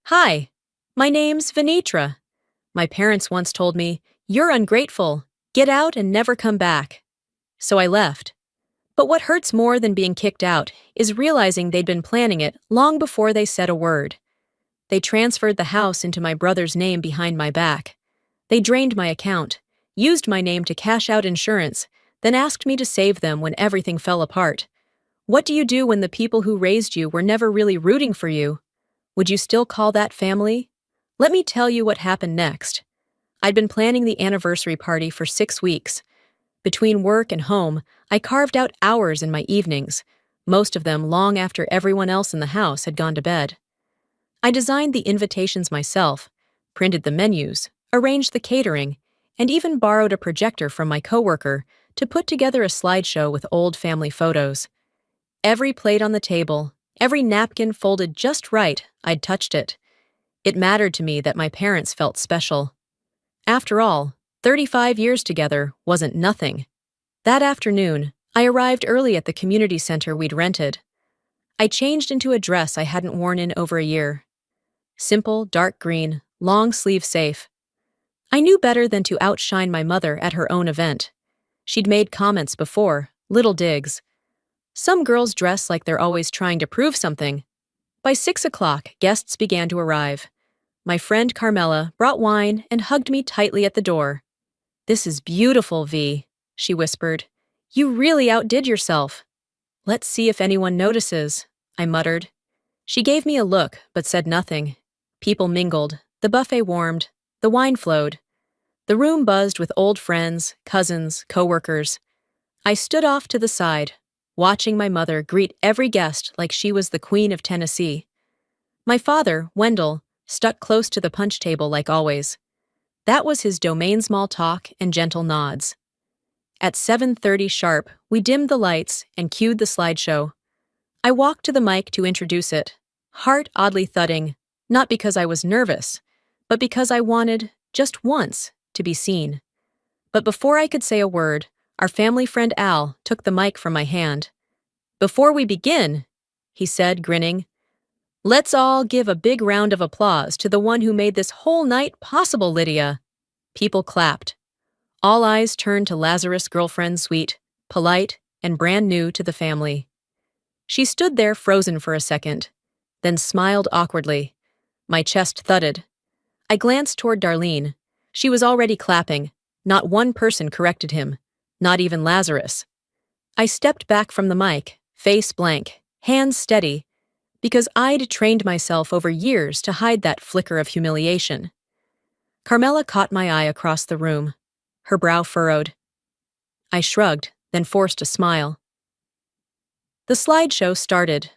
Hi, my name's Venitra. My parents once told me, "You're ungrateful. Get out and never come back." So I left. But what hurts more than being kicked out is realizing they'd been planning it long before they said a word. They transferred the house into my brother's name behind my back. They drained my account, used my name to cash out insurance, then asked me to save them when everything fell apart. What do you do when the people who raised you were never really rooting for you? Would you still call that family? Let me tell you what happened next. I'd been planning the anniversary party for 6 weeks. Between work and home, I carved out hours in my evenings, most of them long after everyone else in the house had gone to bed. I designed the invitations myself, printed the menus, arranged the catering, and even borrowed a projector from my coworker to put together a slideshow with old family photos. Every plate on the table, every napkin folded just right, I'd touched it. It mattered to me that my parents felt special. After all, 35 years together wasn't nothing. That afternoon, I arrived early at the community center we'd rented. I changed into a dress I hadn't worn in over a year. Simple, dark green, long sleeve safe. I knew better than to outshine my mother at her own event. She'd made comments before, little digs. Some girls dress like they're always trying to prove something. By 6 o'clock, guests began to arrive. My friend Carmela brought wine and hugged me tightly at the door. "This is beautiful, V," she whispered. "You really outdid yourself." "Let's see if anyone notices," I muttered. She gave me a look, but said nothing. People mingled, the buffet warmed, the wine flowed. The room buzzed with old friends, cousins, coworkers. I stood off to the side, watching my mother greet every guest like she was the Queen of Tennessee. My father, Wendell, stuck close to the punch table like always. That was his domain, small talk and gentle nods. At 7:30 sharp, we dimmed the lights and cued the slideshow. I walked to the mic to introduce it, heart oddly thudding, not because I was nervous, but because I wanted, just once, to be seen. But before I could say a word, our family friend Al took the mic from my hand. "Before we begin," he said, grinning, "let's all give a big round of applause to the one who made this whole night possible, Lydia." People clapped. All eyes turned to Lazarus' girlfriend, sweet, polite, and brand new to the family. She stood there frozen for a second, then smiled awkwardly. My chest thudded. I glanced toward Darlene. She was already clapping. Not one person corrected him, not even Lazarus. I stepped back from the mic, face blank, hands steady, because I'd trained myself over years to hide that flicker of humiliation. Carmela caught my eye across the room. Her brow furrowed. I shrugged, then forced a smile. The slideshow started.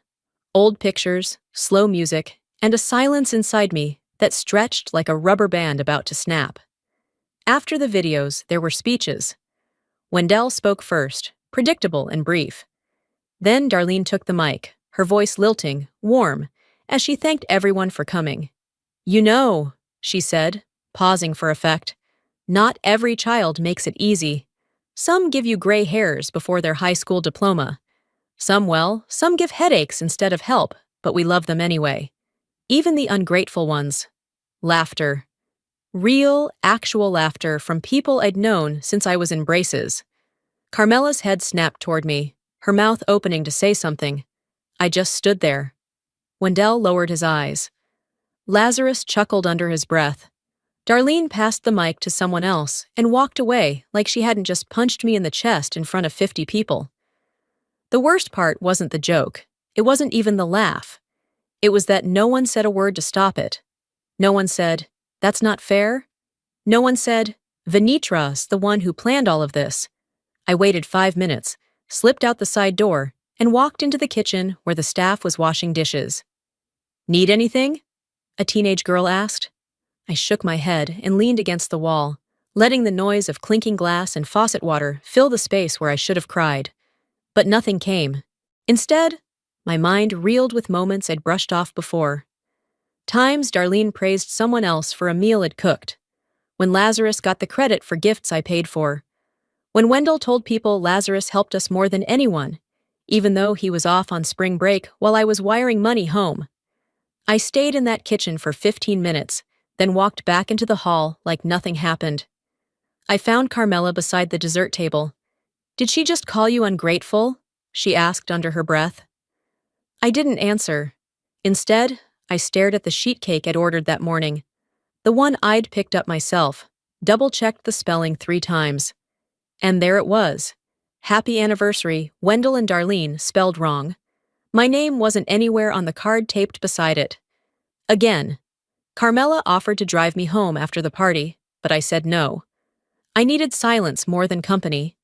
Old pictures, slow music, and a silence inside me that stretched like a rubber band about to snap. After the videos, there were speeches. Wendell spoke first, predictable and brief. Then Darlene took the mic, her voice lilting, warm, as she thanked everyone for coming. "You know," she said, pausing for effect, "not every child makes it easy. Some give you gray hairs before their high school diploma. Some give headaches instead of help, but we love them anyway. Even the ungrateful ones." Laughter. Real, actual laughter from people I'd known since I was in braces. Carmela's head snapped toward me, her mouth opening to say something. I just stood there. Wendell lowered his eyes. Lazarus chuckled under his breath. Darlene passed the mic to someone else and walked away like she hadn't just punched me in the chest in front of 50 people. The worst part wasn't the joke. It wasn't even the laugh. It was that no one said a word to stop it. No one said, "That's not fair." No one said, "Venitra's the one who planned all of this." I waited 5 minutes, slipped out the side door, and walked into the kitchen where the staff was washing dishes. "Need anything?" a teenage girl asked. I shook my head and leaned against the wall, letting the noise of clinking glass and faucet water fill the space where I should have cried. But nothing came. Instead, my mind reeled with moments I'd brushed off before. Times Darlene praised someone else for a meal I'd cooked. When Lazarus got the credit for gifts I paid for. When Wendell told people Lazarus helped us more than anyone, even though he was off on spring break while I was wiring money home. I stayed in that kitchen for 15 minutes, then walked back into the hall like nothing happened. I found Carmela beside the dessert table. "Did she just call you ungrateful?" she asked under her breath. I didn't answer. Instead, I stared at the sheet cake I'd ordered that morning, the one I'd picked up myself, double-checked the spelling 3 times. And there it was. Happy anniversary, Wendell and Darlene, spelled wrong. My name wasn't anywhere on the card taped beside it. Again, Carmela offered to drive me home after the party, but I said no. I needed silence more than company,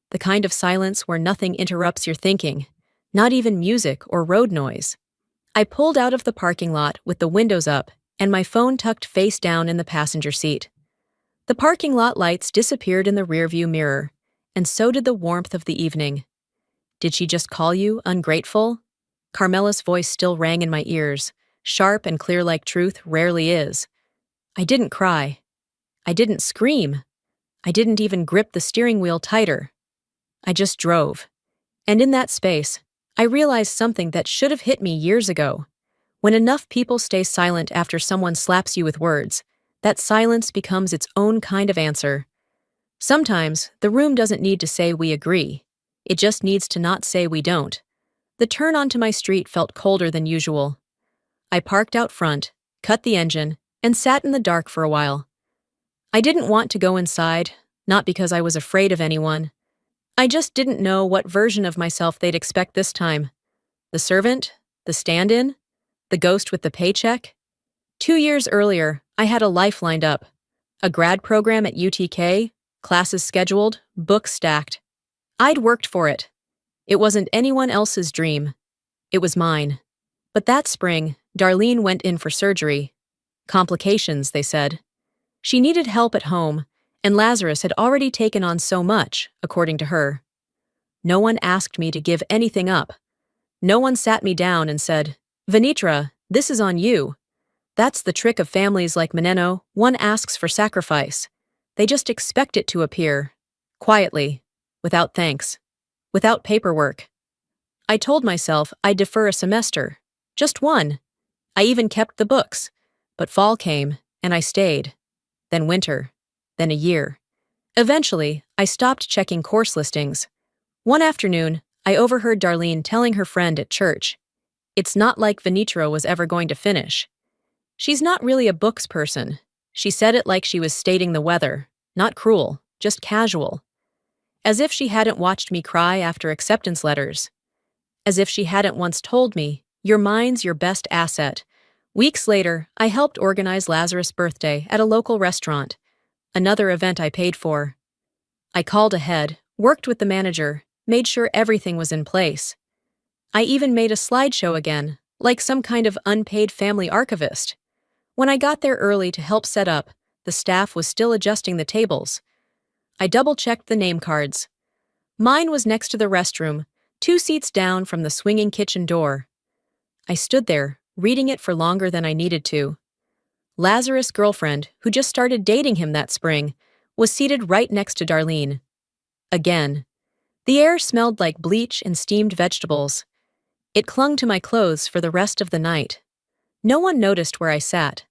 the kind of silence where nothing interrupts your thinking, not even music or road noise. I pulled out of the parking lot with the windows up and my phone tucked face down in the passenger seat. The parking lot lights disappeared in the rearview mirror, and so did the warmth of the evening. "Did she just call you ungrateful?" Carmela's voice still rang in my ears, sharp and clear like truth rarely is. I didn't cry. I didn't scream. I didn't even grip the steering wheel tighter. I just drove. And in that space, I realized something that should have hit me years ago. When enough people stay silent after someone slaps you with words, that silence becomes its own kind of answer. Sometimes, the room doesn't need to say we agree. It just needs to not say we don't. The turn onto my street felt colder than usual. I parked out front, cut the engine, and sat in the dark for a while. I didn't want to go inside, not because I was afraid of anyone. I just didn't know what version of myself they'd expect this time. The servant? The stand-in? The ghost with the paycheck? 2 years earlier, I had a life lined up. A grad program at UTK, classes scheduled, books stacked. I'd worked for it. It wasn't anyone else's dream. It was mine. But that spring, Darlene went in for surgery. Complications, they said. She needed help at home, and Lazarus had already taken on so much, according to her. No one asked me to give anything up. No one sat me down and said, "Venetra, this is on you." That's the trick of families like Meneno, one asks for sacrifice. They just expect it to appear. Quietly. Without thanks. Without paperwork. I told myself I'd defer a semester. Just one. I even kept the books. But fall came, and I stayed. Then winter. Then a year. Eventually, I stopped checking course listings. One afternoon, I overheard Darlene telling her friend at church, "It's not like Venetra was ever going to finish." She's not really a books person. She said it like she was stating the weather, not cruel, just casual. As if she hadn't watched me cry after acceptance letters. As if she hadn't once told me, "Your mind's your best asset." Weeks later, I helped organize Lazarus' birthday at a local restaurant, another event I paid for. I called ahead, worked with the manager, made sure everything was in place. I even made a slideshow again, like some kind of unpaid family archivist. When I got there early to help set up, the staff was still adjusting the tables. I double-checked the name cards. Mine was next to the restroom, 2 seats down from the swinging kitchen door. I stood there, reading it for longer than I needed to. Lazarus' girlfriend, who just started dating him that spring, was seated right next to Darlene. Again. The air smelled like bleach and steamed vegetables. It clung to my clothes for the rest of the night. No one noticed where I sat.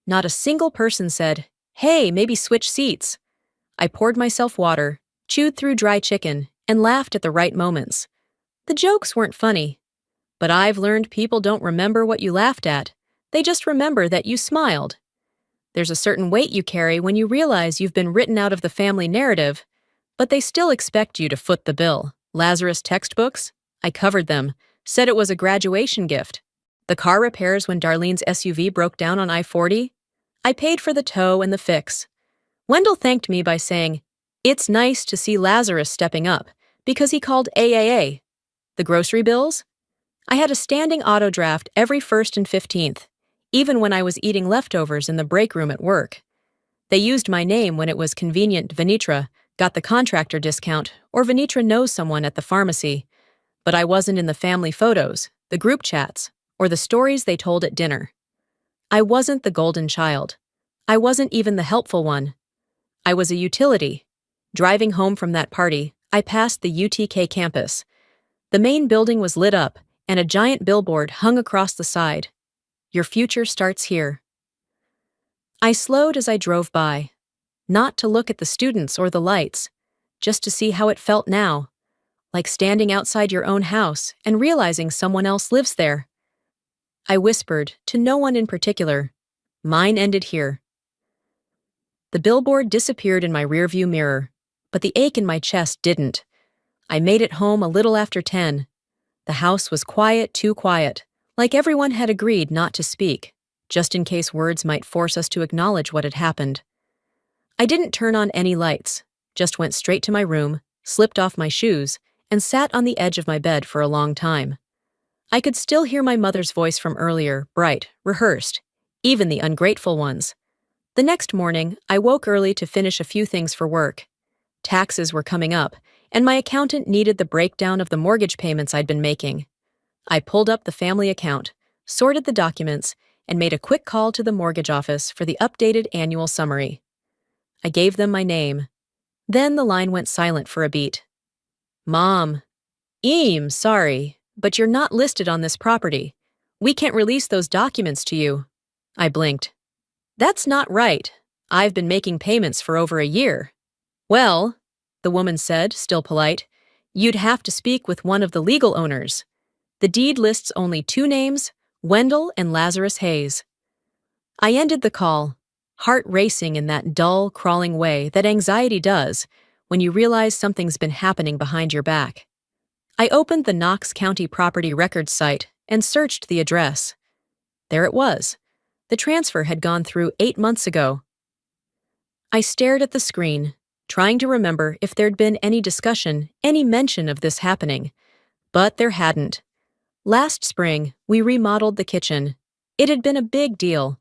Not a single person said, "Hey, maybe switch seats." I poured myself water, chewed through dry chicken, and laughed at the right moments. The jokes weren't funny. But I've learned people don't remember what you laughed at. They just remember that you smiled. There's a certain weight you carry when you realize you've been written out of the family narrative, but they still expect you to foot the bill. Lazarus textbooks? I covered them, said it was a graduation gift. The car repairs when Darlene's SUV broke down on I-40? I paid for the tow and the fix. Wendell thanked me by saying, "It's nice to see Lazarus stepping up," because he called AAA. The grocery bills? I had a standing auto draft every 1st and 15th, even when I was eating leftovers in the break room at work. They used my name when it was convenient. Venetra got the contractor discount, or Venetra knows someone at the pharmacy. But I wasn't in the family photos, the group chats, or the stories they told at dinner. I wasn't the golden child. I wasn't even the helpful one. I was a utility. Driving home from that party, I passed the UTK campus. The main building was lit up, and a giant billboard hung across the side. Your future starts here. I slowed as I drove by, not to look at the students or the lights, just to see how it felt now, like standing outside your own house and realizing someone else lives there. I whispered, to no one in particular, "Mine ended here." The billboard disappeared in my rearview mirror, but the ache in my chest didn't. I made it home a little after 10. The house was quiet, too quiet, like everyone had agreed not to speak, just in case words might force us to acknowledge what had happened. I didn't turn on any lights, just went straight to my room, slipped off my shoes, and sat on the edge of my bed for a long time. I could still hear my mother's voice from earlier, bright, rehearsed, even the ungrateful ones. The next morning, I woke early to finish a few things for work. Taxes were coming up, and my accountant needed the breakdown of the mortgage payments I'd been making. I pulled up the family account, sorted the documents, and made a quick call to the mortgage office for the updated annual summary. I gave them my name. Then the line went silent for a beat. "Mom, sorry, but you're not listed on this property. We can't release those documents to you." I blinked. "That's not right. I've been making payments for over a year." "Well," the woman said, still polite, "you'd have to speak with one of the legal owners. The deed lists only two names, Wendell and Lazarus Hayes." I ended the call, heart racing in that dull, crawling way that anxiety does when you realize something's been happening behind your back. I opened the Knox County Property Records site and searched the address. There it was. The transfer had gone through 8 months ago. I stared at the screen, trying to remember if there'd been any discussion, any mention of this happening. But there hadn't. Last spring, we remodeled the kitchen. It had been a big deal.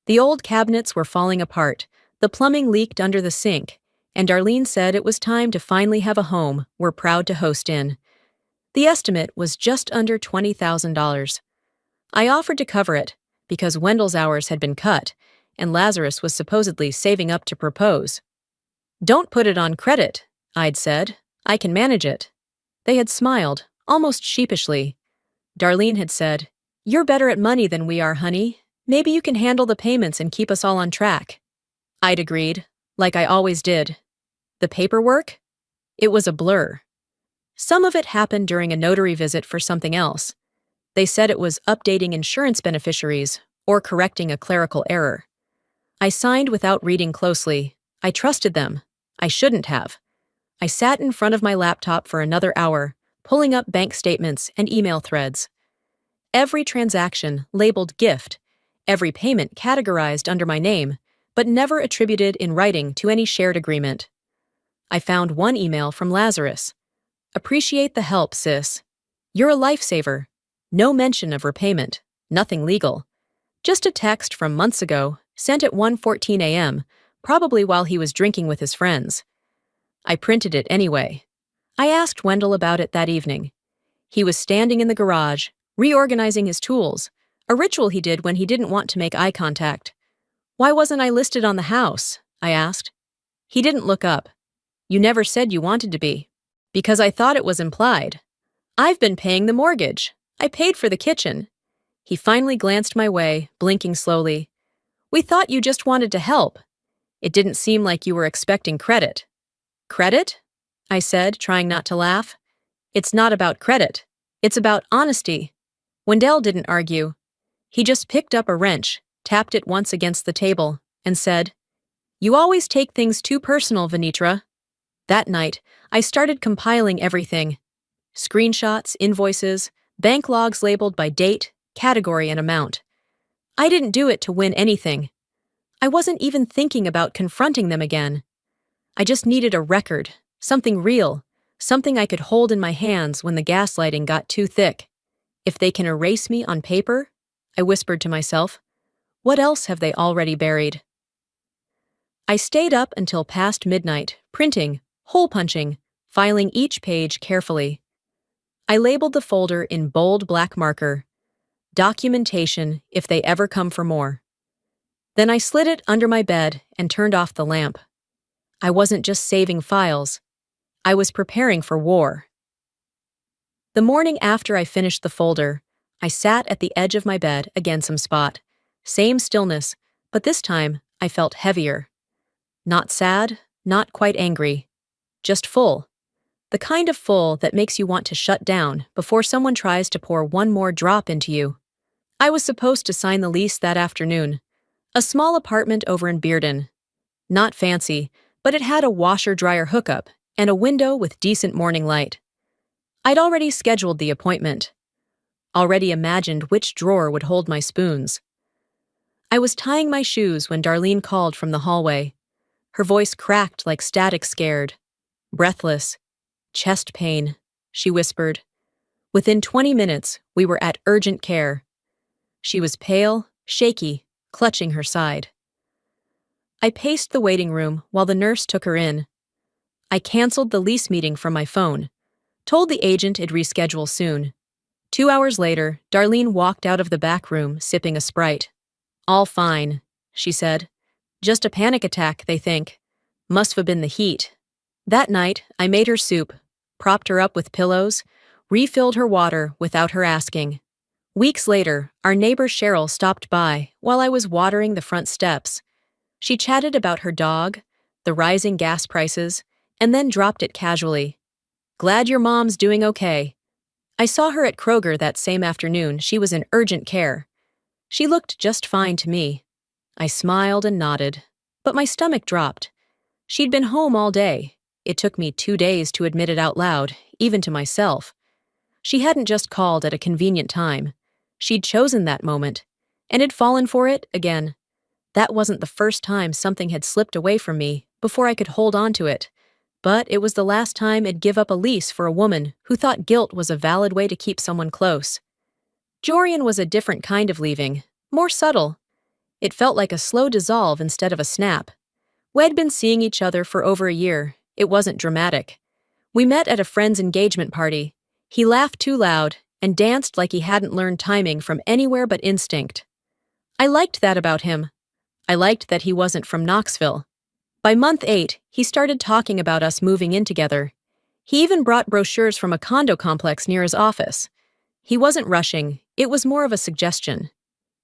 The old cabinets were falling apart, the plumbing leaked under the sink, and Darlene said it was time to finally have a home we're proud to host in. The estimate was just under $20,000. I offered to cover it, because Wendell's hours had been cut, and Lazarus was supposedly saving up to propose. "Don't put it on credit," I'd said. "I can manage it." They had smiled, almost sheepishly. Darlene had said, "You're better at money than we are, honey. Maybe you can handle the payments and keep us all on track." I'd agreed, like I always did. The paperwork? It was a blur. Some of it happened during a notary visit for something else. They said it was updating insurance beneficiaries or correcting a clerical error. I signed without reading closely. I trusted them. I shouldn't have. I sat in front of my laptop for another hour, pulling up bank statements and email threads. Every transaction labeled gift, every payment categorized under my name, but never attributed in writing to any shared agreement. I found one email from Lazarus. "Appreciate the help, sis. You're a lifesaver." No mention of repayment, nothing legal. Just a text from months ago, sent at 1:14 a.m., probably while he was drinking with his friends. I printed it anyway. I asked Wendell about it that evening. He was standing in the garage, reorganizing his tools, a ritual he did when he didn't want to make eye contact. "Why wasn't I listed on the house?" I asked. He didn't look up. "You never said you wanted to be." "Because I thought it was implied. I've been paying the mortgage. I paid for the kitchen." He finally glanced my way, blinking slowly. "We thought you just wanted to help. It didn't seem like you were expecting credit." "Credit?" I said, trying not to laugh. "It's not about credit. It's about honesty." Wendell didn't argue. He just picked up a wrench, tapped it once against the table, and said, "You always take things too personal, Venetra." That night, I started compiling everything. Screenshots, invoices, bank logs labeled by date, category, and amount. I didn't do it to win anything. I wasn't even thinking about confronting them again. I just needed a record, something real, something I could hold in my hands when the gaslighting got too thick. If they can erase me on paper, I whispered to myself, what else have they already buried? I stayed up until past midnight, printing, hole punching, filing each page carefully. I labeled the folder in bold black marker, "Documentation if they ever come for more." Then I slid it under my bed and turned off the lamp. I wasn't just saving files. I was preparing for war. The morning after I finished the folder, I sat at the edge of my bed, again some spot. Same stillness, but this time I felt heavier. Not sad, not quite angry. Just full. The kind of full that makes you want to shut down before someone tries to pour one more drop into you. I was supposed to sign the lease that afternoon. A small apartment over in Bearden. Not fancy, but it had a washer-dryer hookup and a window with decent morning light. I'd already scheduled the appointment. Already imagined which drawer would hold my spoons. I was tying my shoes when Darlene called from the hallway. Her voice cracked like static, scared. Breathless. Chest pain, she whispered. Within 20 minutes, we were at urgent care. She was pale, shaky, clutching her side. I paced the waiting room while the nurse took her in. I canceled the lease meeting from my phone, told the agent it'd reschedule soon. 2 hours later, Darlene walked out of the back room sipping a Sprite. All fine, she said. Just a panic attack, they think. Must have been the heat. That night, I made her soup, propped her up with pillows, refilled her water without her asking. Weeks later, our neighbor Cheryl stopped by while I was watering the front steps. She chatted about her dog, the rising gas prices, and then dropped it casually. Glad your mom's doing okay. I saw her at Kroger that same afternoon. She was in urgent care. She looked just fine to me. I smiled and nodded, but my stomach dropped. She'd been home all day. It took me 2 days to admit it out loud, even to myself. She hadn't just called at a convenient time. She'd chosen that moment, and had fallen for it again. That wasn't the first time something had slipped away from me before I could hold on to it, but it was the last time I'd give up a lease for a woman who thought guilt was a valid way to keep someone close. Jorian was a different kind of leaving, more subtle. It felt like a slow dissolve instead of a snap. We'd been seeing each other for over a year. It wasn't dramatic. We met at a friend's engagement party. He laughed too loud and danced like he hadn't learned timing from anywhere but instinct. I liked that about him. I liked that he wasn't from Knoxville. By month 8, he started talking about us moving in together. He even brought brochures from a condo complex near his office. He wasn't rushing, it was more of a suggestion.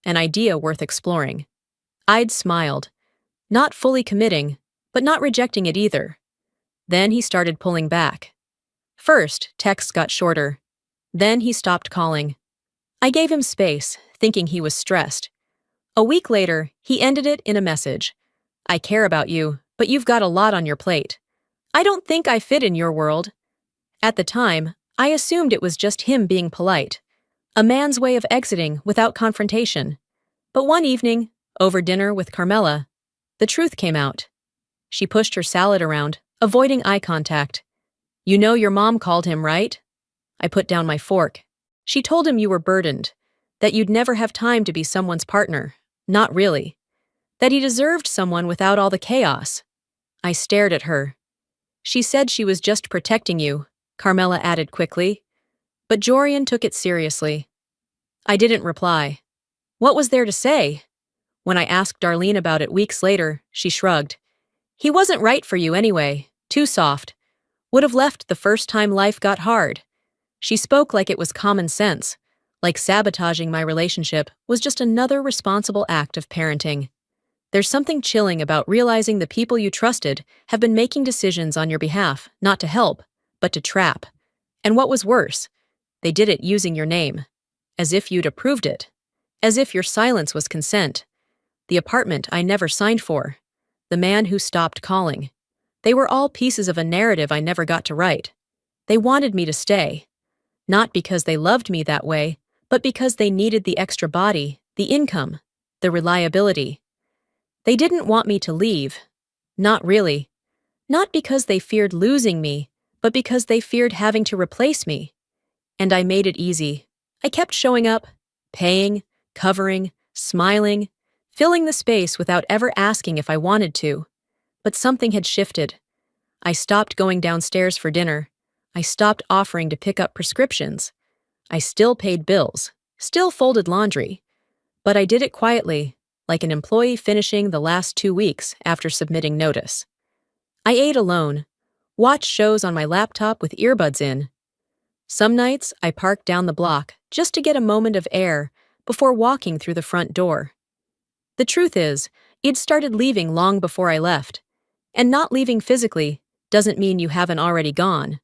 An idea worth exploring. I'd smiled. Not fully committing, but not rejecting it either. Then he started pulling back. First, texts got shorter. Then he stopped calling. I gave him space, thinking he was stressed. A week later, he ended it in a message. I care about you, but you've got a lot on your plate. I don't think I fit in your world. At the time, I assumed it was just him being polite. A man's way of exiting without confrontation. But one evening, over dinner with Carmela, the truth came out. She pushed her salad around, avoiding eye contact. You know your mom called him, right? I put down my fork. She told him you were burdened, that you'd never have time to be someone's partner. Not really. That he deserved someone without all the chaos. I stared at her. She said she was just protecting you, Carmela added quickly. But Jorian took it seriously. I didn't reply. What was there to say? When I asked Darlene about it weeks later, she shrugged. He wasn't right for you anyway, too soft. Would have left the first time life got hard. She spoke like it was common sense, like sabotaging my relationship was just another responsible act of parenting. There's something chilling about realizing the people you trusted have been making decisions on your behalf, not to help, but to trap. And what was worse, they did it using your name, as if you'd approved it, as if your silence was consent. The apartment I never signed for, the man who stopped calling. They were all pieces of a narrative I never got to write. They wanted me to stay, not because they loved me that way, but because they needed the extra body, the income, the reliability. They didn't want me to leave. Not really. Not because they feared losing me, but because they feared having to replace me. And I made it easy. I kept showing up, paying, covering, smiling, filling the space without ever asking if I wanted to. But something had shifted. I stopped going downstairs for dinner. I stopped offering to pick up prescriptions. I still paid bills, still folded laundry. But I did it quietly, like an employee finishing the last 2 weeks after submitting notice. I ate alone, watched shows on my laptop with earbuds in. Some nights I parked down the block, just to get a moment of air before walking through the front door. The truth is, I'd started leaving long before I left, and not leaving physically doesn't mean you haven't already gone.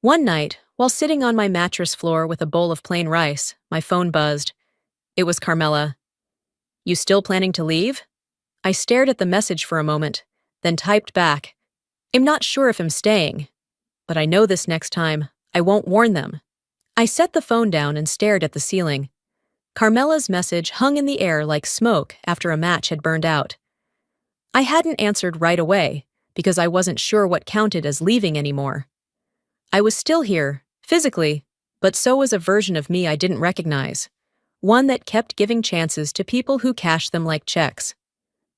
One night, while sitting on my mattress floor with a bowl of plain rice, my phone buzzed. It was Carmela. "You still planning to leave?" I stared at the message for a moment, then typed back, "I'm not sure if I'm staying, but I know this next time, I won't warn them." I set the phone down and stared at the ceiling. Carmela's message hung in the air like smoke after a match had burned out. I hadn't answered right away because I wasn't sure what counted as leaving anymore. I was still here, physically, but so was a version of me I didn't recognize, one that kept giving chances to people who cashed them like checks.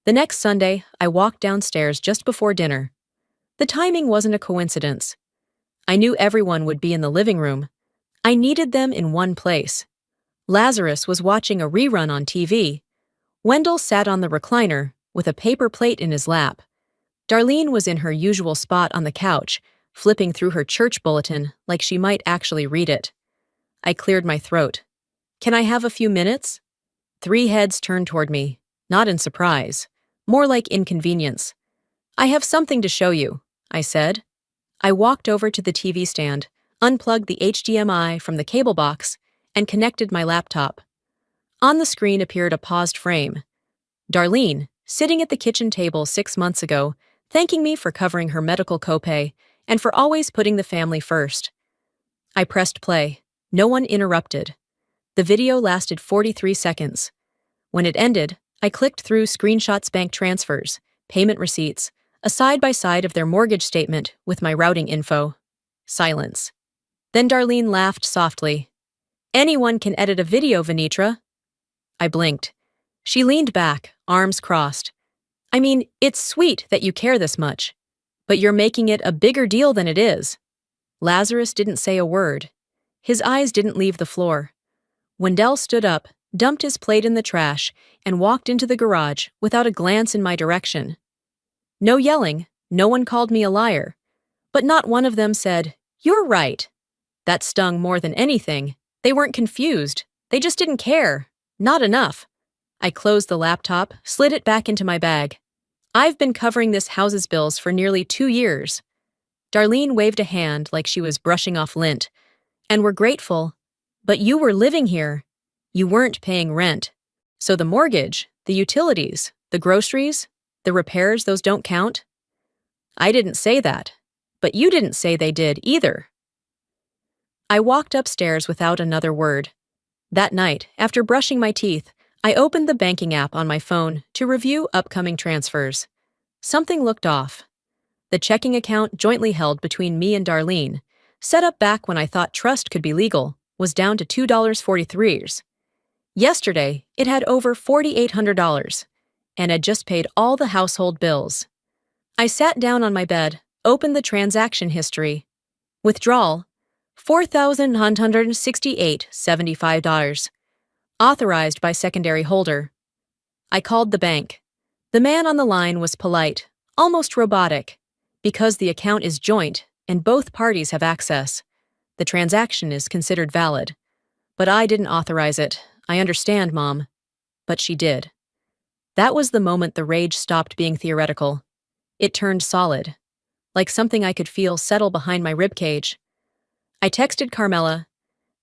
The next Sunday, I walked downstairs just before dinner. The timing wasn't a coincidence. I knew everyone would be in the living room. I needed them in one place. Lazarus was watching a rerun on TV. Wendell sat on the recliner, with a paper plate in his lap. Darlene was in her usual spot on the couch, flipping through her church bulletin like she might actually read it. I cleared my throat. "Can I have a few minutes?" 3 heads turned toward me, not in surprise, more like inconvenience. "I have something to show you," I said. I walked over to the TV stand, unplugged the HDMI from the cable box, and connected my laptop. On the screen appeared a paused frame. Darlene, sitting at the kitchen table 6 months ago, thanking me for covering her medical copay and for always putting the family first. I pressed play. No one interrupted. The video lasted 43 seconds. When it ended, I clicked through screenshots, bank transfers, payment receipts, a side-by-side of their mortgage statement with my routing info. Silence. Then Darlene laughed softly. "Anyone can edit a video, Venetra." I blinked. She leaned back, arms crossed. "I mean, it's sweet that you care this much, but you're making it a bigger deal than it is." Lazarus didn't say a word. His eyes didn't leave the floor. Wendell stood up, dumped his plate in the trash, and walked into the garage without a glance in my direction. No yelling, no one called me a liar, but not one of them said, "You're right." That stung more than anything. They weren't confused. They just didn't care. Not enough. I closed the laptop, slid it back into my bag. "I've been covering this house's bills for nearly 2 years. Darlene waved a hand like she was brushing off lint. "And we're grateful. But you were living here. You weren't paying rent. So the mortgage, the utilities, the groceries, the repairs, those don't count?" "I didn't say that. But you didn't say they did either." I walked upstairs without another word. That night, after brushing my teeth, I opened the banking app on my phone to review upcoming transfers. Something looked off. The checking account jointly held between me and Darlene, set up back when I thought trust could be legal, was down to $2.43. Yesterday, it had over $4,800, and had just paid all the household bills. I sat down on my bed, opened the transaction history. Withdrawal, $4,168.75. Authorized by secondary holder. I called the bank. The man on the line was polite, almost robotic. Because the account is joint and both parties have access, the transaction is considered valid. But I didn't authorize it. I understand, Mom. But she did. That was the moment the rage stopped being theoretical. It turned solid, like something I could feel settle behind my ribcage. I texted Carmela.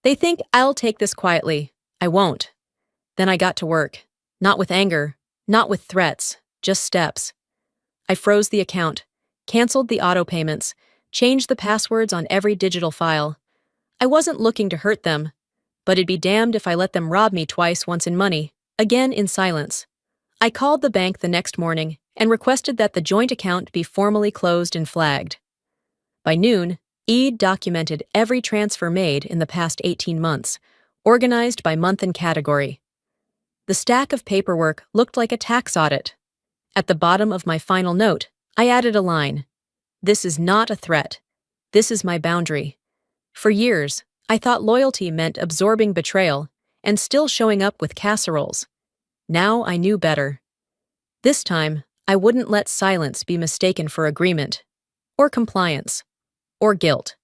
"They think I'll take this quietly. I won't." Then I got to work. Not with anger, not with threats, just steps. I froze the account, canceled the auto payments, changed the passwords on every digital file. I wasn't looking to hurt them, but it'd be damned if I let them rob me twice, once in money, again in silence. I called the bank the next morning and requested that the joint account be formally closed and flagged. By noon, I'd documented every transfer made in the past 18 months, organized by month and category. The stack of paperwork looked like a tax audit. At the bottom of my final note, I added a line. "This is not a threat. This is my boundary." For years, I thought loyalty meant absorbing betrayal and still showing up with casseroles. Now I knew better. This time, I wouldn't let silence be mistaken for agreement, or compliance, or guilt.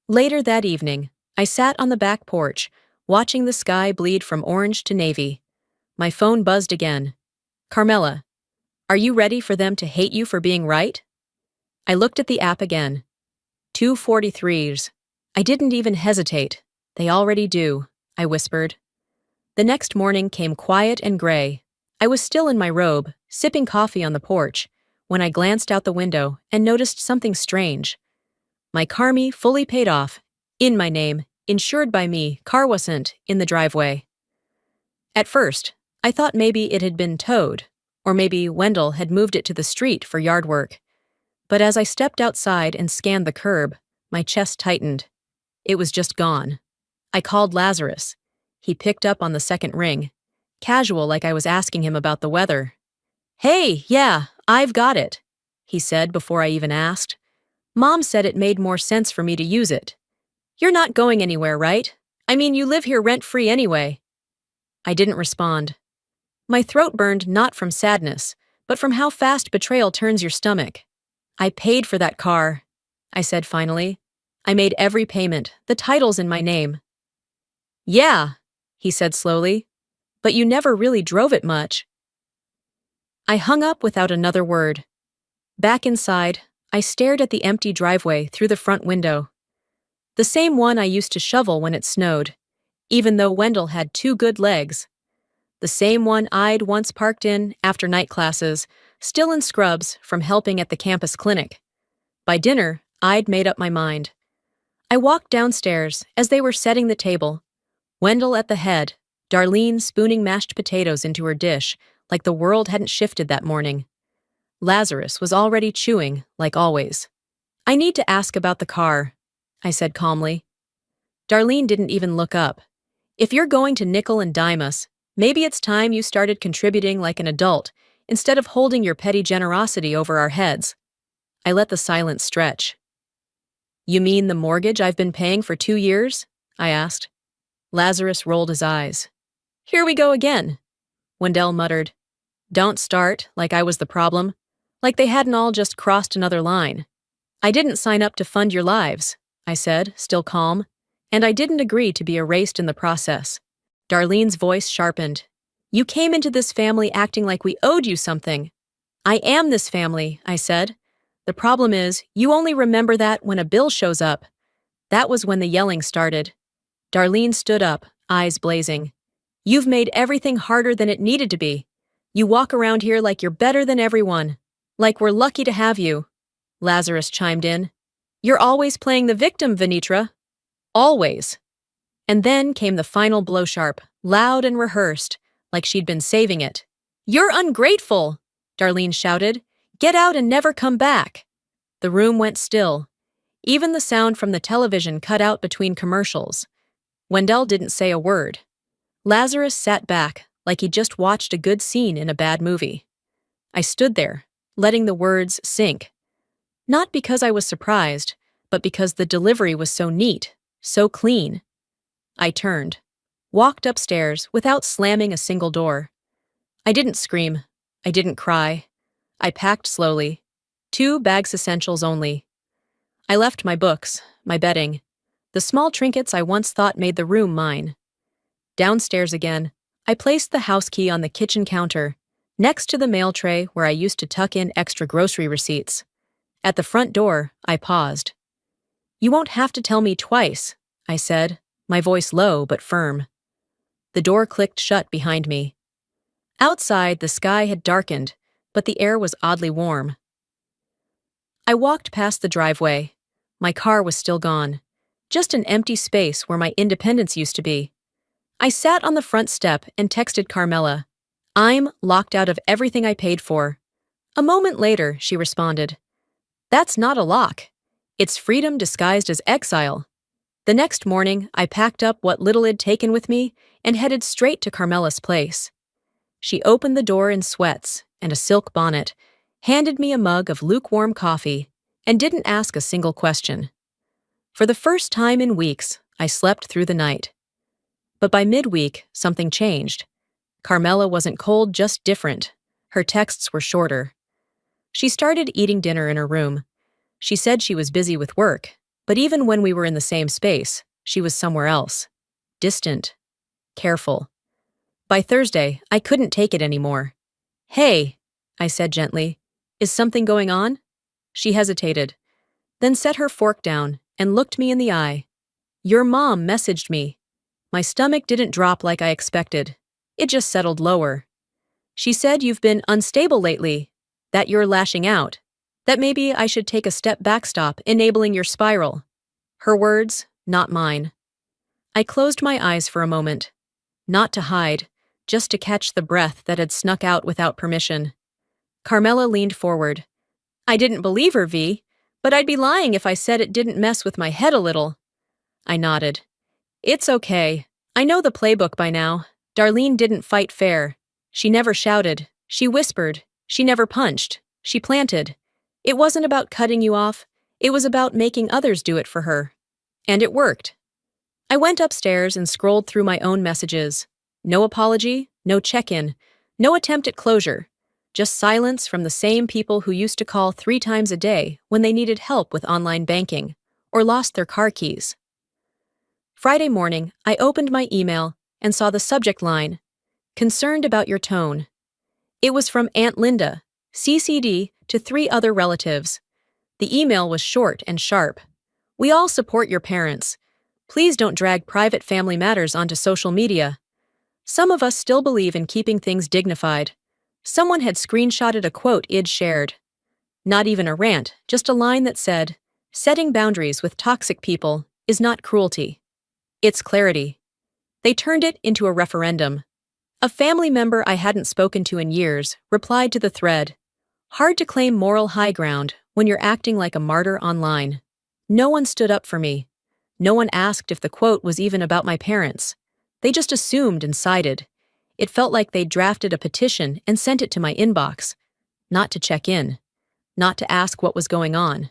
Later that evening, I sat on the back porch, watching the sky bleed from orange to navy. My phone buzzed again. Carmela, are you ready for them to hate you for being right? I looked at the app again. 2:43s. I didn't even hesitate. They already do, I whispered. The next morning came quiet and gray. I was still in my robe, sipping coffee on the porch, when I glanced out the window and noticed something strange. My Carmi fully paid off, in my name, insured by me, car wasn't in the driveway. At first, I thought maybe it had been towed, or maybe Wendell had moved it to the street for yard work. But as I stepped outside and scanned the curb, my chest tightened. It was just gone. I called Lazarus. He picked up on the second ring, casual like I was asking him about the weather. Hey, yeah, I've got it, he said before I even asked. Mom said it made more sense for me to use it. You're not going anywhere, right? I mean, you live here rent-free anyway. I didn't respond. My throat burned not from sadness, but from how fast betrayal turns your stomach. I paid for that car, I said finally. I made every payment, the title's in my name. Yeah, he said slowly, but you never really drove it much. I hung up without another word. Back inside, I stared at the empty driveway through the front window. The same one I used to shovel when it snowed, even though Wendell had two good legs. The same one I'd once parked in after night classes, still in scrubs from helping at the campus clinic. By dinner, I'd made up my mind. I walked downstairs as they were setting the table. Wendell at the head, Darlene spooning mashed potatoes into her dish, like the world hadn't shifted that morning. Lazarus was already chewing, like always. I need to ask about the car, I said calmly. Darlene didn't even look up. If you're going to nickel and dime us, maybe it's time you started contributing like an adult, instead of holding your petty generosity over our heads. I let the silence stretch. You mean the mortgage I've been paying for 2 years? I asked. Lazarus rolled his eyes. Here we go again. Wendell muttered. Don't start like I was the problem, like they hadn't all just crossed another line. I didn't sign up to fund your lives, I said, still calm, and I didn't agree to be erased in the process. Darlene's voice sharpened. You came into this family acting like we owed you something. I am this family, I said. The problem is, you only remember that when a bill shows up. That was when the yelling started. Darlene stood up, eyes blazing. You've made everything harder than it needed to be. You walk around here like you're better than everyone. Like we're lucky to have you. Lazarus chimed in. You're always playing the victim, Venetra. Always. And then came the final blow sharp, loud and rehearsed, like she'd been saving it. You're ungrateful, Darlene shouted. Get out and never come back. The room went still. Even the sound from the television cut out between commercials. Wendell didn't say a word. Lazarus sat back, like he'd just watched a good scene in a bad movie. I stood there, letting the words sink. Not because I was surprised, but because the delivery was so neat, so clean. I turned, walked upstairs without slamming a single door. I didn't scream. I didn't cry. I packed slowly. 2 bags essentials only. I left my books, my bedding, the small trinkets I once thought made the room mine. Downstairs again, I placed the house key on the kitchen counter, next to the mail tray where I used to tuck in extra grocery receipts. At the front door, I paused. You won't have to tell me twice, I said, my voice low but firm. The door clicked shut behind me. Outside, the sky had darkened, but the air was oddly warm. I walked past the driveway. My car was still gone. Just an empty space where my independence used to be. I sat on the front step and texted Carmela. I'm locked out of everything I paid for. A moment later, she responded. That's not a lock. It's freedom disguised as exile. The next morning, I packed up what little I'd taken with me and headed straight to Carmela's place. She opened the door in sweats and a silk bonnet, handed me a mug of lukewarm coffee, and didn't ask a single question. For the first time in weeks, I slept through the night. But by midweek, something changed. Carmela wasn't cold, just different. Her texts were shorter. She started eating dinner in her room. She said she was busy with work, but even when we were in the same space, She was somewhere else. Distant. Careful. By Thursday, I couldn't take it anymore. "Hey," I said gently. "Is something going on?" She hesitated, then set her fork down and looked me in the eye. "Your mom messaged me." My stomach didn't drop like I expected. It just settled lower. "She said you've been unstable lately, that you're lashing out, that maybe I should take a step back, stop enabling your spiral." Her words, not mine. I closed my eyes for a moment. Not to hide, just to catch the breath that had snuck out without permission. Carmela leaned forward. "I didn't believe her, V, but I'd be lying if I said it didn't mess with my head a little." I nodded. "It's okay. I know the playbook by now. Darlene didn't fight fair. She never shouted. She whispered. She never punched. She planted. It wasn't about cutting you off. It was about making others do it for her. And it worked." I went upstairs and scrolled through my own messages. No apology, no check-in, no attempt at closure. Just silence from the same people who used to call 3 times a day when they needed help with online banking or lost their car keys. Friday morning, I opened my email and saw the subject line, "Concerned about your tone." It was from Aunt Linda, CC'd to 3 other relatives. The email was short and sharp. "We all support your parents. Please don't drag private family matters onto social media. Some of us still believe in keeping things dignified." Someone had screenshotted a quote I'd shared. Not even a rant, just a line that said, "Setting boundaries with toxic people is not cruelty. It's clarity." They turned it into a referendum. A family member I hadn't spoken to in years replied to the thread. "Hard to claim moral high ground when you're acting like a martyr online." No one stood up for me. No one asked if the quote was even about my parents. They just assumed and sided. It felt like they'd drafted a petition and sent it to my inbox. Not to check in. Not to ask what was going on.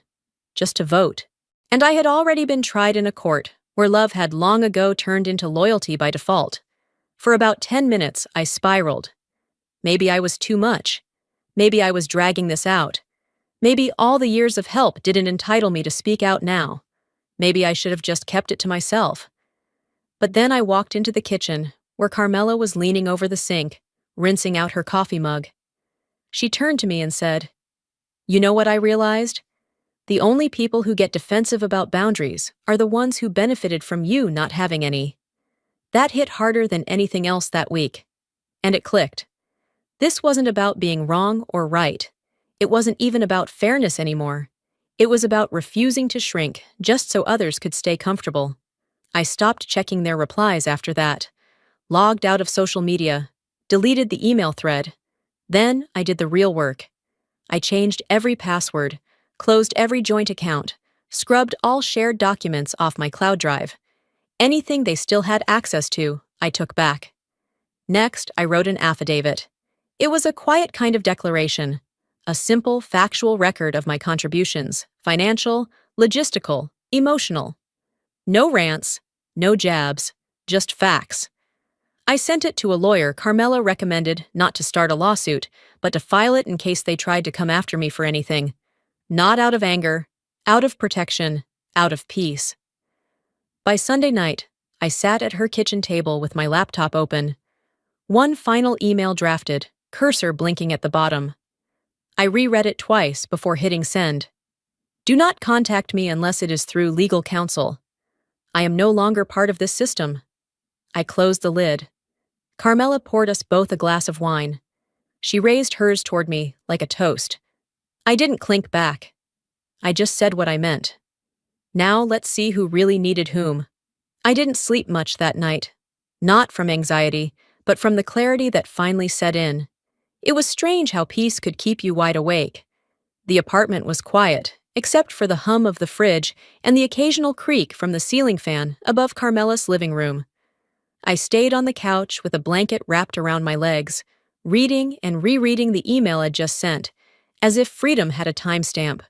Just to vote. And I had already been tried in a court where love had long ago turned into loyalty by default. For about 10 minutes, I spiraled. Maybe I was too much. Maybe I was dragging this out. Maybe all the years of help didn't entitle me to speak out now. Maybe I should have just kept it to myself. But then I walked into the kitchen, where Carmela was leaning over the sink, rinsing out her coffee mug. She turned to me and said, "You know what I realized? The only people who get defensive about boundaries are the ones who benefited from you not having any." That hit harder than anything else that week. And it clicked. This wasn't about being wrong or right. It wasn't even about fairness anymore. It was about refusing to shrink just so others could stay comfortable. I stopped checking their replies after that, logged out of social media, deleted the email thread. Then I did the real work. I changed every password, closed every joint account, scrubbed all shared documents off my cloud drive. Anything they still had access to, I took back. Next, I wrote an affidavit. It was a quiet kind of declaration, a simple, factual record of my contributions, financial, logistical, emotional. No rants, no jabs, just facts. I sent it to a lawyer Carmela recommended not to start a lawsuit, but to file it in case they tried to come after me for anything. Not out of anger, out of protection, out of peace. By Sunday night, I sat at her kitchen table with my laptop open. One final email drafted, cursor blinking at the bottom. I reread it twice before hitting send. "Do not contact me unless it is through legal counsel. I am no longer part of this system." I closed the lid. Carmela poured us both a glass of wine. She raised hers toward me like a toast. I didn't clink back. I just said what I meant. Now let's see who really needed whom. I didn't sleep much that night. Not from anxiety, but from the clarity that finally set in. It was strange how peace could keep you wide awake. The apartment was quiet, except for the hum of the fridge and the occasional creak from the ceiling fan above Carmela's living room. I stayed on the couch with a blanket wrapped around my legs, reading and rereading the email I'd just sent, as if freedom had a timestamp.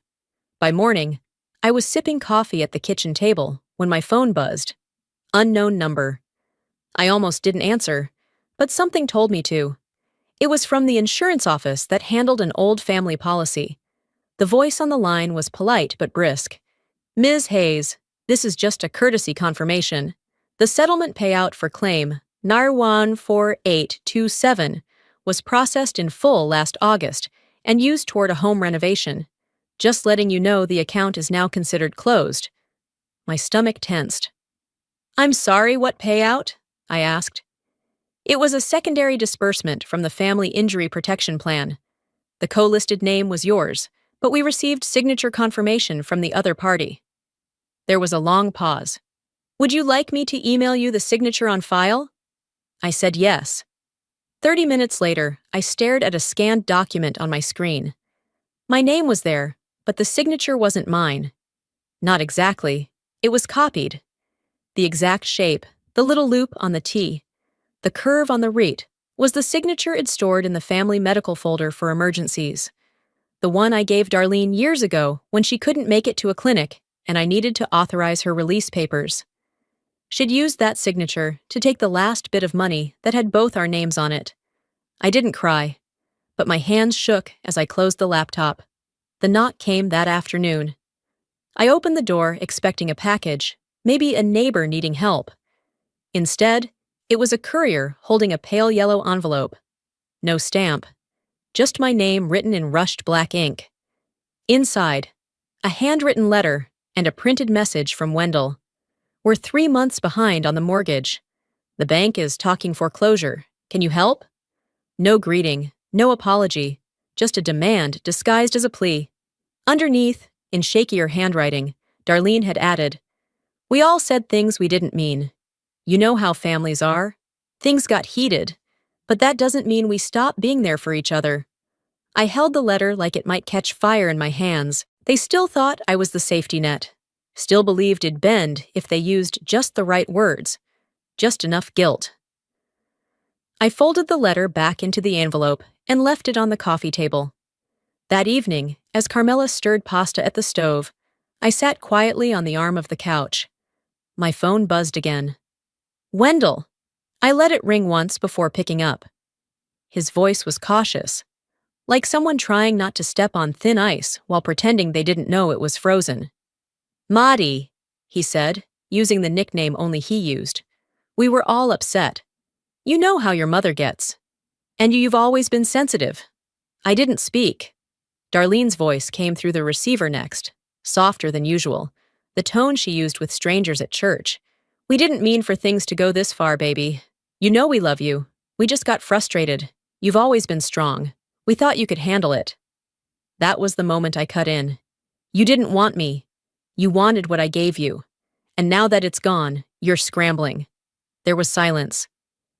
By morning, I was sipping coffee at the kitchen table when my phone buzzed. Unknown number. I almost didn't answer, but something told me to. It was from the insurance office that handled an old family policy. The voice on the line was polite but brisk. "Ms. Hayes, This is just a courtesy confirmation. The settlement payout for claim NAR14827 was processed in full last August and used toward a home renovation. Just letting you know the account is now considered closed. My stomach tensed. I'm sorry, what payout? I asked. It was a secondary disbursement from the Family Injury Protection Plan. The co-listed name was yours, but we received signature confirmation from the other party. There was a long pause. Would you like me to email you the signature on file? I said yes. 30 minutes later, I stared at a scanned document on my screen. My name was there, but the signature wasn't mine. Not exactly. It was copied. The exact shape, the little loop on the T, the curve on the REIT, was the signature it stored in the family medical folder for emergencies. The one I gave Darlene years ago when she couldn't make it to a clinic and I needed to authorize her release papers. She'd used that signature to take the last bit of money that had both our names on it. I didn't cry, but my hands shook as I closed the laptop. The knock came that afternoon. I opened the door expecting a package, maybe a neighbor needing help. Instead, it was a courier holding a pale yellow envelope. No stamp, just my name written in rushed black ink. Inside, a handwritten letter and a printed message from Wendell. We're 3 months behind on the mortgage. The bank is talking foreclosure. Can you help? No greeting, no apology, just a demand disguised as a plea. Underneath, in shakier handwriting, Darlene had added, "We all said things we didn't mean. You know how families are. Things got heated, but that doesn't mean we stop being there for each other." I held the letter like it might catch fire in my hands. They still thought I was the safety net. Still believed it'd bend if they used just the right words. Just enough guilt. I folded the letter back into the envelope and left it on the coffee table. That evening, as Carmela stirred pasta at the stove, I sat quietly on the arm of the couch. My phone buzzed again. Wendell! I let it ring once before picking up. His voice was cautious, like someone trying not to step on thin ice while pretending they didn't know it was frozen. "Maddie," he said, using the nickname only he used. We were all upset. "You know how your mother gets. And you've always been sensitive." I didn't speak. Darlene's voice came through the receiver next, softer than usual, the tone she used with strangers at church. "We didn't mean for things to go this far, baby. You know we love you. We just got frustrated. You've always been strong. We thought you could handle it." That was the moment I cut in. "You didn't want me. You wanted what I gave you. And now that it's gone, you're scrambling." There was silence.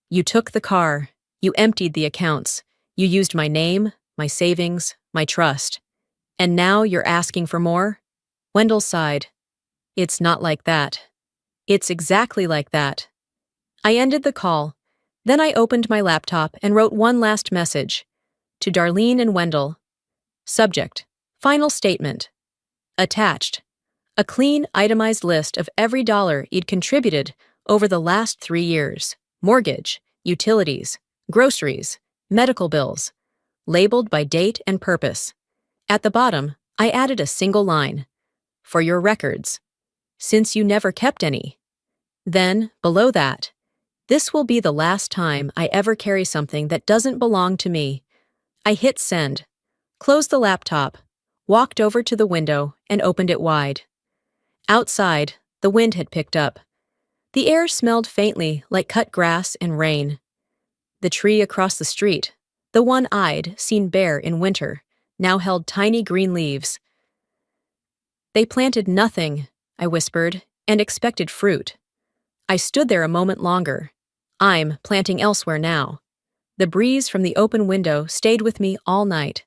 "You took the car. You emptied the accounts. You used my name, my savings, my trust. And now you're asking for more?" Wendell sighed. "It's not like that. It's exactly like that." I ended the call. Then I opened my laptop and wrote one last message. To Darlene and Wendell. Subject: Final statement. Attached: a clean, itemized list of every dollar you'd contributed over the last 3 years. Mortgage, utilities, groceries, medical bills. Labeled by date and purpose. At the bottom, I added a single line. For your records. Since you never kept any. Then, below that, this will be the last time I ever carry something that doesn't belong to me. I hit send, closed the laptop, walked over to the window, and opened it wide. Outside, the wind had picked up. The air smelled faintly like cut grass and rain. The tree across the street, the one I'd seen bare in winter, now held tiny green leaves. "They planted nothing," I whispered, "and expected fruit." I stood there a moment longer. I'm planting elsewhere now. The breeze from the open window stayed with me all night.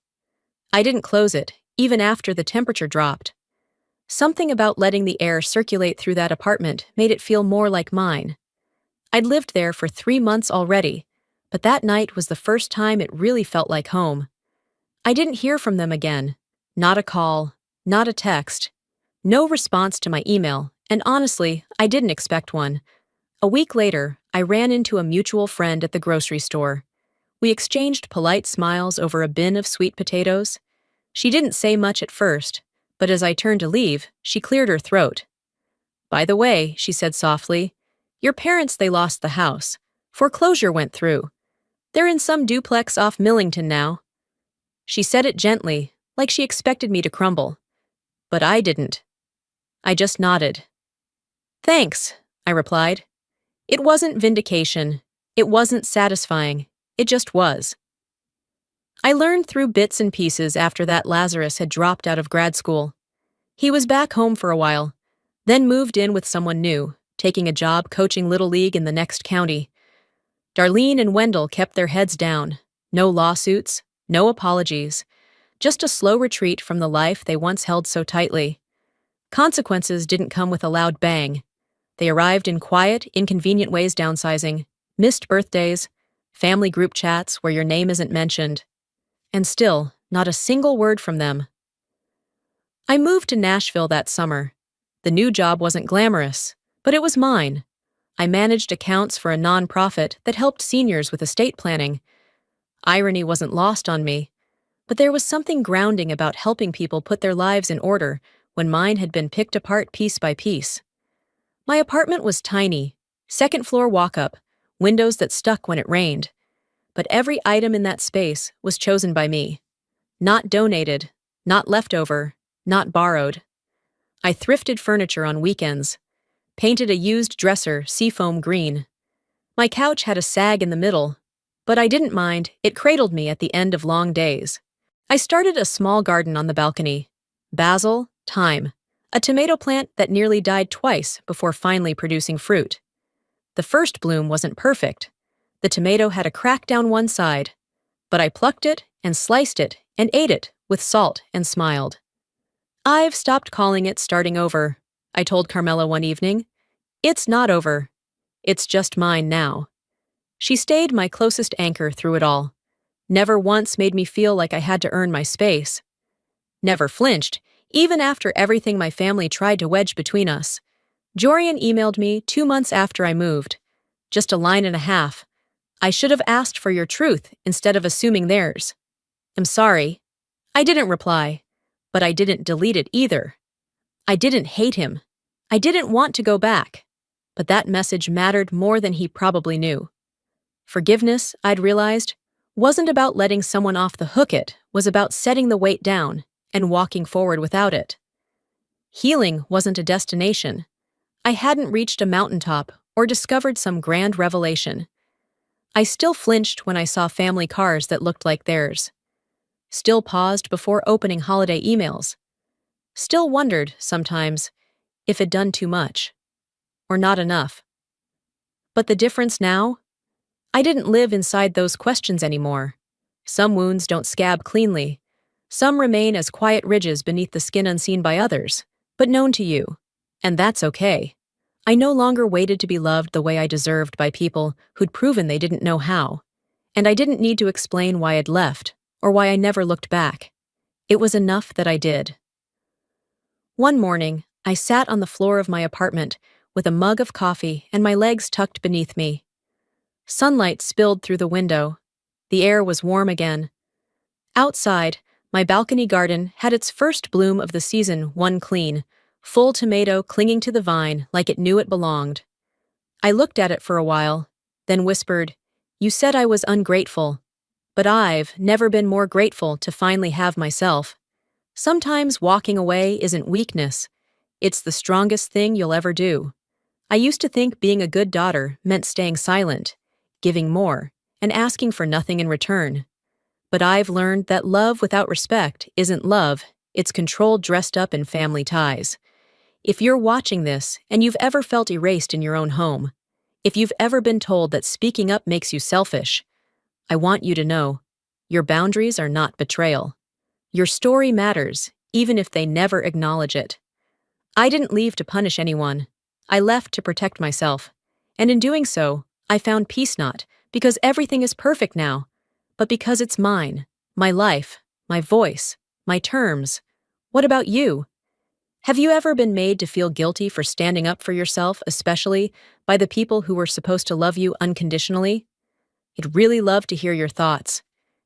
I didn't close it, even after the temperature dropped. Something about letting the air circulate through that apartment made it feel more like mine. I'd lived there for 3 months already, but that night was the first time it really felt like home. I didn't hear from them again. Not a call, not a text. No response to my email, and honestly, I didn't expect one. A week later, I ran into a mutual friend at the grocery store. We exchanged polite smiles over a bin of sweet potatoes. She didn't say much at first, but as I turned to leave, she cleared her throat. By the way, she said softly, your parents, they lost the house. Foreclosure went through. They're in some duplex off Millington now. She said it gently, like she expected me to crumble. But I didn't. I just nodded. Thanks, I replied. It wasn't vindication. It wasn't satisfying. It just was. I learned through bits and pieces after that Lazarus had dropped out of grad school. He was back home for a while, then moved in with someone new, taking a job coaching Little League in the next county. Darlene and Wendell kept their heads down. No lawsuits, no apologies. Just a slow retreat from the life they once held so tightly. Consequences didn't come with a loud bang. They arrived in quiet, inconvenient ways: downsizing, missed birthdays, family group chats where your name isn't mentioned. And still, not a single word from them. I moved to Nashville that summer. The new job wasn't glamorous, but it was mine. I managed accounts for a nonprofit that helped seniors with estate planning. Irony wasn't lost on me, but there was something grounding about helping people put their lives in order when mine had been picked apart piece by piece. My apartment was tiny, second-floor walk-up, windows that stuck when it rained. But every item in that space was chosen by me. Not donated, not leftover, not borrowed. I thrifted furniture on weekends, painted a used dresser seafoam green. My couch had a sag in the middle, but I didn't mind. It cradled me at the end of long days. I started a small garden on the balcony. Basil, thyme, a tomato plant that nearly died twice before finally producing fruit. The first bloom wasn't perfect. The tomato had a crack down one side, but I plucked it and sliced it and ate it with salt and smiled. I've stopped calling it starting over, I told Carmela one evening. It's not over. It's just mine now. She stayed my closest anchor through it all. Never once made me feel like I had to earn my space. Never flinched, even after everything my family tried to wedge between us. Jorian emailed me 2 months after I moved. Just a line and a half. I should have asked for your truth instead of assuming theirs. I'm sorry. I didn't reply, but I didn't delete it either. I didn't hate him. I didn't want to go back, but that message mattered more than he probably knew. Forgiveness, I'd realized, wasn't about letting someone off the hook. It was about setting the weight down and walking forward without it. Healing wasn't a destination. I hadn't reached a mountaintop or discovered some grand revelation. I still flinched when I saw family cars that looked like theirs. Still paused before opening holiday emails. Still wondered, sometimes, if it'd done too much. Or not enough. But the difference now? I didn't live inside those questions anymore. Some wounds don't scab cleanly. Some remain as quiet ridges beneath the skin, unseen by others, but known to you. And that's okay. I no longer waited to be loved the way I deserved by people who'd proven they didn't know how. And I didn't need to explain why I'd left, or why I never looked back. It was enough that I did. One morning, I sat on the floor of my apartment with a mug of coffee and my legs tucked beneath me. Sunlight spilled through the window. The air was warm again. Outside, my balcony garden had its first bloom of the season, one clean, full tomato clinging to the vine like it knew it belonged. I looked at it for a while, then whispered, "You said I was ungrateful, but I've never been more grateful to finally have myself." Sometimes walking away isn't weakness. It's the strongest thing you'll ever do. I used to think being a good daughter meant staying silent, giving more, and asking for nothing in return. But I've learned that love without respect isn't love, it's control dressed up in family ties. If you're watching this and you've ever felt erased in your own home, if you've ever been told that speaking up makes you selfish, I want you to know, your boundaries are not betrayal. Your story matters, even if they never acknowledge it. I didn't leave to punish anyone. I left to protect myself. And in doing so, I found peace, not because everything is perfect now, but because it's mine, my life, my voice, my terms. What about you? Have you ever been made to feel guilty for standing up for yourself, especially by the people who were supposed to love you unconditionally? I'd really love to hear your thoughts.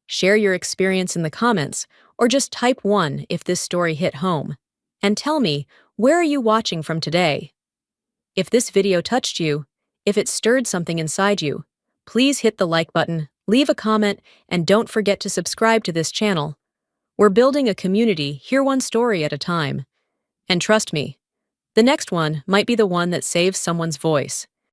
Share your experience in the comments, or just type 1 if this story hit home. And tell me, where are you watching from today? If this video touched you, if it stirred something inside you, please hit the like button, leave a comment, and don't forget to subscribe to this channel. We're building a community, here one story at a time. And trust me, the next one might be the one that saves someone's voice.